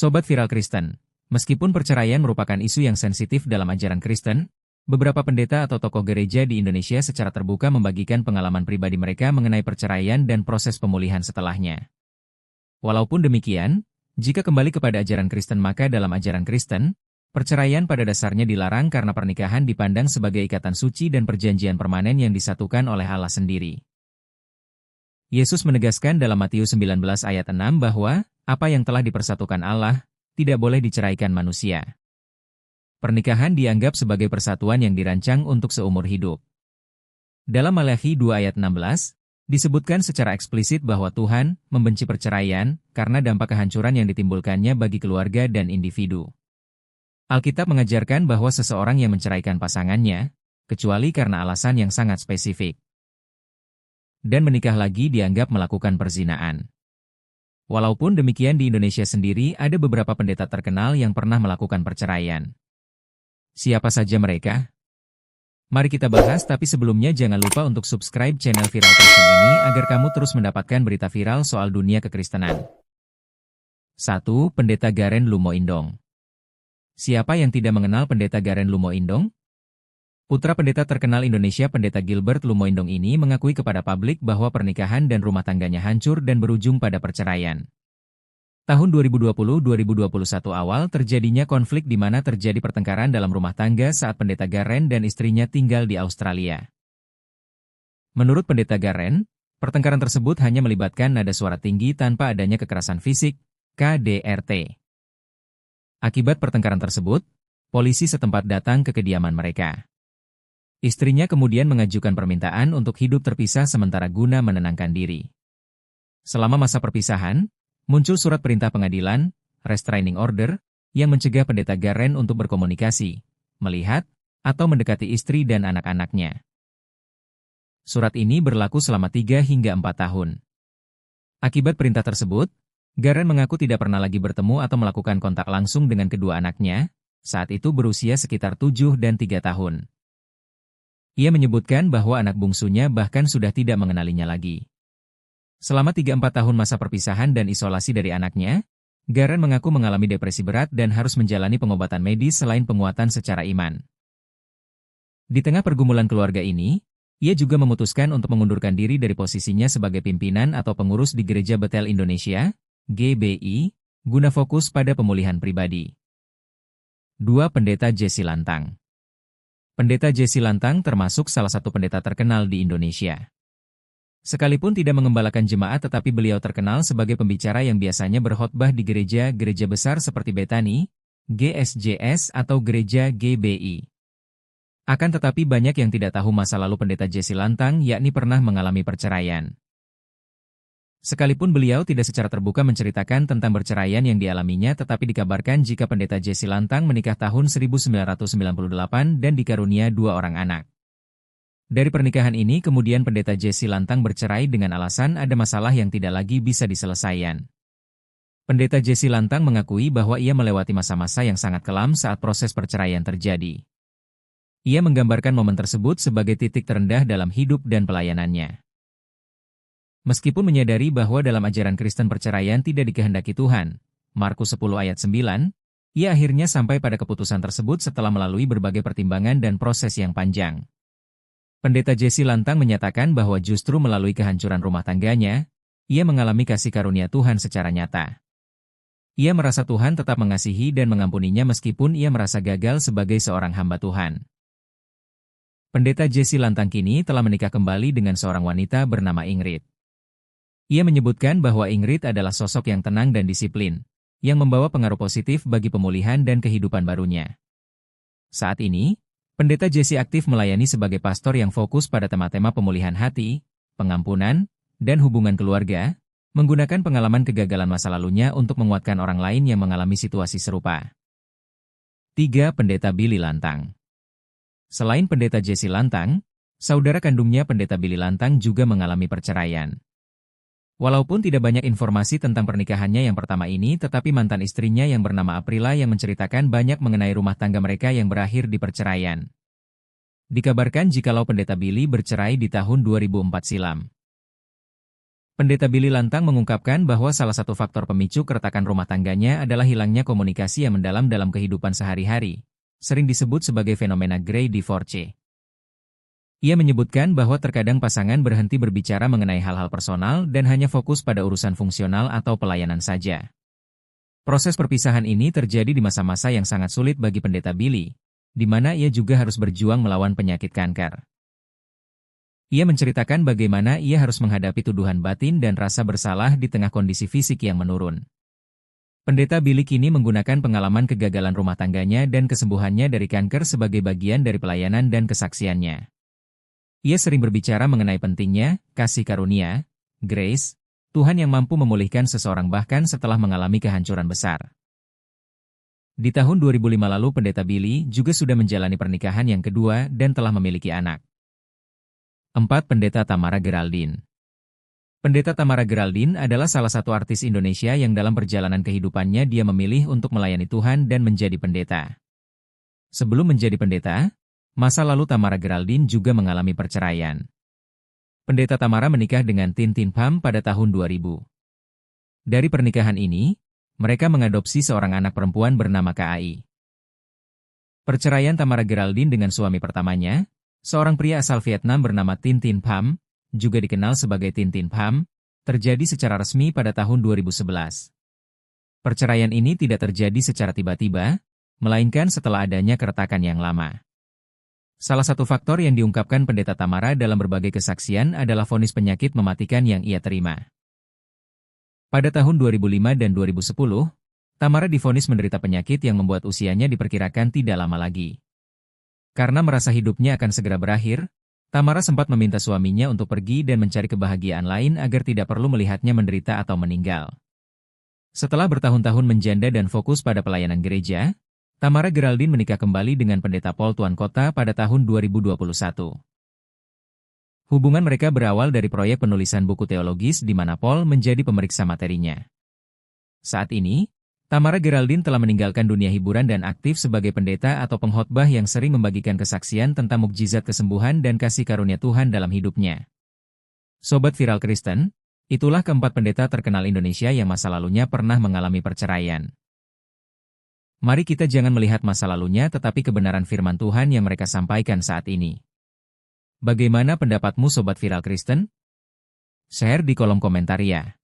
Sobat Viral Kristen, meskipun perceraian merupakan isu yang sensitif dalam ajaran Kristen, beberapa pendeta atau tokoh gereja di Indonesia secara terbuka membagikan pengalaman pribadi mereka mengenai perceraian dan proses pemulihan setelahnya. Walaupun demikian, jika kembali kepada ajaran Kristen maka dalam ajaran Kristen, perceraian pada dasarnya dilarang karena pernikahan dipandang sebagai ikatan suci dan perjanjian permanen yang disatukan oleh Allah sendiri. Yesus menegaskan dalam Matius 19 ayat 6 bahwa, apa yang telah dipersatukan Allah, tidak boleh diceraikan manusia. Pernikahan dianggap sebagai persatuan yang dirancang untuk seumur hidup. Dalam Maleakhi 2 ayat 16, disebutkan secara eksplisit bahwa Tuhan membenci perceraian karena dampak kehancuran yang ditimbulkannya bagi keluarga dan individu. Alkitab mengajarkan bahwa seseorang yang menceraikan pasangannya, kecuali karena alasan yang sangat spesifik, dan menikah lagi dianggap melakukan perzinaan. Walaupun demikian di Indonesia sendiri ada beberapa pendeta terkenal yang pernah melakukan perceraian. Siapa saja mereka? Mari kita bahas, tapi sebelumnya jangan lupa untuk subscribe channel Viral Kristen ini agar kamu terus mendapatkan berita viral soal dunia kekristenan. 1. Pendeta Garen Lumo Indong. Siapa yang tidak mengenal Pendeta Garen Lumo Indong? Putra pendeta terkenal Indonesia Pendeta Gilbert Lumo Indong ini mengakui kepada publik bahwa pernikahan dan rumah tangganya hancur dan berujung pada perceraian. Tahun 2020-2021 awal terjadinya konflik di mana terjadi pertengkaran dalam rumah tangga saat Pendeta Garen dan istrinya tinggal di Australia. Menurut Pendeta Garen, pertengkaran tersebut hanya melibatkan nada suara tinggi tanpa adanya kekerasan fisik, KDRT. Akibat pertengkaran tersebut, polisi setempat datang ke kediaman mereka. Istrinya kemudian mengajukan permintaan untuk hidup terpisah sementara guna menenangkan diri. Selama masa perpisahan, muncul surat perintah pengadilan, restraining order, yang mencegah Pendeta Garen untuk berkomunikasi, melihat, atau mendekati istri dan anak-anaknya. Surat ini berlaku selama 3 hingga 4 tahun. Akibat perintah tersebut, Garen mengaku tidak pernah lagi bertemu atau melakukan kontak langsung dengan kedua anaknya, saat itu berusia sekitar 7 dan 3 tahun. Ia menyebutkan bahwa anak bungsunya bahkan sudah tidak mengenalinya lagi. Selama 3-4 tahun masa perpisahan dan isolasi dari anaknya, Garen mengaku mengalami depresi berat dan harus menjalani pengobatan medis selain penguatan secara iman. Di tengah pergumulan keluarga ini, ia juga memutuskan untuk mengundurkan diri dari posisinya sebagai pimpinan atau pengurus di Gereja Betel Indonesia, GBI, guna fokus pada pemulihan pribadi. 2. Pendeta Jesse Lantang. Pendeta Jesse Lantang termasuk salah satu pendeta terkenal di Indonesia. Sekalipun tidak mengembalakan jemaat tetapi beliau terkenal sebagai pembicara yang biasanya berkhotbah di gereja-gereja besar seperti Bethany, GSJS atau gereja GBI. Akan tetapi banyak yang tidak tahu masa lalu pendeta Jesse Lantang yakni pernah mengalami perceraian. Sekalipun beliau tidak secara terbuka menceritakan tentang perceraian yang dialaminya tetapi dikabarkan jika pendeta Jesse Lantang menikah tahun 1998 dan dikarunia 2 orang anak. Dari pernikahan ini kemudian pendeta Jesse Lantang bercerai dengan alasan ada masalah yang tidak lagi bisa diselesaikan. Pendeta Jesse Lantang mengakui bahwa ia melewati masa-masa yang sangat kelam saat proses perceraian terjadi. Ia menggambarkan momen tersebut sebagai titik terendah dalam hidup dan pelayanannya. Meskipun menyadari bahwa dalam ajaran Kristen perceraian tidak dikehendaki Tuhan, Markus 10 ayat 9, ia akhirnya sampai pada keputusan tersebut setelah melalui berbagai pertimbangan dan proses yang panjang. Pendeta Jesse Lantang menyatakan bahwa justru melalui kehancuran rumah tangganya, ia mengalami kasih karunia Tuhan secara nyata. Ia merasa Tuhan tetap mengasihi dan mengampuninya meskipun ia merasa gagal sebagai seorang hamba Tuhan. Pendeta Jesse Lantang kini telah menikah kembali dengan seorang wanita bernama Ingrid. Ia menyebutkan bahwa Ingrid adalah sosok yang tenang dan disiplin, yang membawa pengaruh positif bagi pemulihan dan kehidupan barunya. Saat ini, Pendeta Jesse aktif melayani sebagai pastor yang fokus pada tema-tema pemulihan hati, pengampunan, dan hubungan keluarga, menggunakan pengalaman kegagalan masa lalunya untuk menguatkan orang lain yang mengalami situasi serupa. 3. Pendeta Billy Lantang. Selain Pendeta Jesse Lantang, saudara kandungnya Pendeta Billy Lantang juga mengalami perceraian. Walaupun tidak banyak informasi tentang pernikahannya yang pertama ini, tetapi mantan istrinya yang bernama Aprila yang menceritakan banyak mengenai rumah tangga mereka yang berakhir di perceraian. Dikabarkan jikalau Pendeta Billy bercerai di tahun 2004 silam. Pendeta Billy lantang mengungkapkan bahwa salah satu faktor pemicu keretakan rumah tangganya adalah hilangnya komunikasi yang mendalam dalam kehidupan sehari-hari, sering disebut sebagai fenomena Grey Divorce. Ia menyebutkan bahwa terkadang pasangan berhenti berbicara mengenai hal-hal personal dan hanya fokus pada urusan fungsional atau pelayanan saja. Proses perpisahan ini terjadi di masa-masa yang sangat sulit bagi pendeta Billy, di mana ia juga harus berjuang melawan penyakit kanker. Ia menceritakan bagaimana ia harus menghadapi tuduhan batin dan rasa bersalah di tengah kondisi fisik yang menurun. Pendeta Billy kini menggunakan pengalaman kegagalan rumah tangganya dan kesembuhannya dari kanker sebagai bagian dari pelayanan dan kesaksiannya. Ia sering berbicara mengenai pentingnya kasih karunia, grace, Tuhan yang mampu memulihkan seseorang bahkan setelah mengalami kehancuran besar. Di tahun 2005 lalu pendeta Billy juga sudah menjalani pernikahan yang kedua dan telah memiliki anak. 4. Pendeta Tamara Geraldine. Pendeta Tamara Geraldine adalah salah satu artis Indonesia yang dalam perjalanan kehidupannya dia memilih untuk melayani Tuhan dan menjadi pendeta. Sebelum menjadi pendeta, masa lalu Tamara Geraldine juga mengalami perceraian. Pendeta Tamara menikah dengan Tintin Pham pada tahun 2000. Dari pernikahan ini, mereka mengadopsi seorang anak perempuan bernama KAI. Perceraian Tamara Geraldine dengan suami pertamanya, seorang pria asal Vietnam bernama Tintin Pham, juga dikenal sebagai Tintin Pham, terjadi secara resmi pada tahun 2011. Perceraian ini tidak terjadi secara tiba-tiba, melainkan setelah adanya keretakan yang lama. Salah satu faktor yang diungkapkan pendeta Tamara dalam berbagai kesaksian adalah vonis penyakit mematikan yang ia terima. Pada tahun 2005 dan 2010, Tamara divonis menderita penyakit yang membuat usianya diperkirakan tidak lama lagi. Karena merasa hidupnya akan segera berakhir, Tamara sempat meminta suaminya untuk pergi dan mencari kebahagiaan lain agar tidak perlu melihatnya menderita atau meninggal. Setelah bertahun-tahun menjanda dan fokus pada pelayanan gereja, Tamara Geraldine menikah kembali dengan pendeta Paul Tuan Kota pada tahun 2021. Hubungan mereka berawal dari proyek penulisan buku teologis di mana Paul menjadi pemeriksa materinya. Saat ini, Tamara Geraldine telah meninggalkan dunia hiburan dan aktif sebagai pendeta atau pengkhotbah yang sering membagikan kesaksian tentang mukjizat kesembuhan dan kasih karunia Tuhan dalam hidupnya. Sobat Viral Kristen, itulah keempat pendeta terkenal Indonesia yang masa lalunya pernah mengalami perceraian. Mari kita jangan melihat masa lalunya tetapi kebenaran firman Tuhan yang mereka sampaikan saat ini. Bagaimana pendapatmu Sobat Viral Kristen? Share di kolom komentar ya.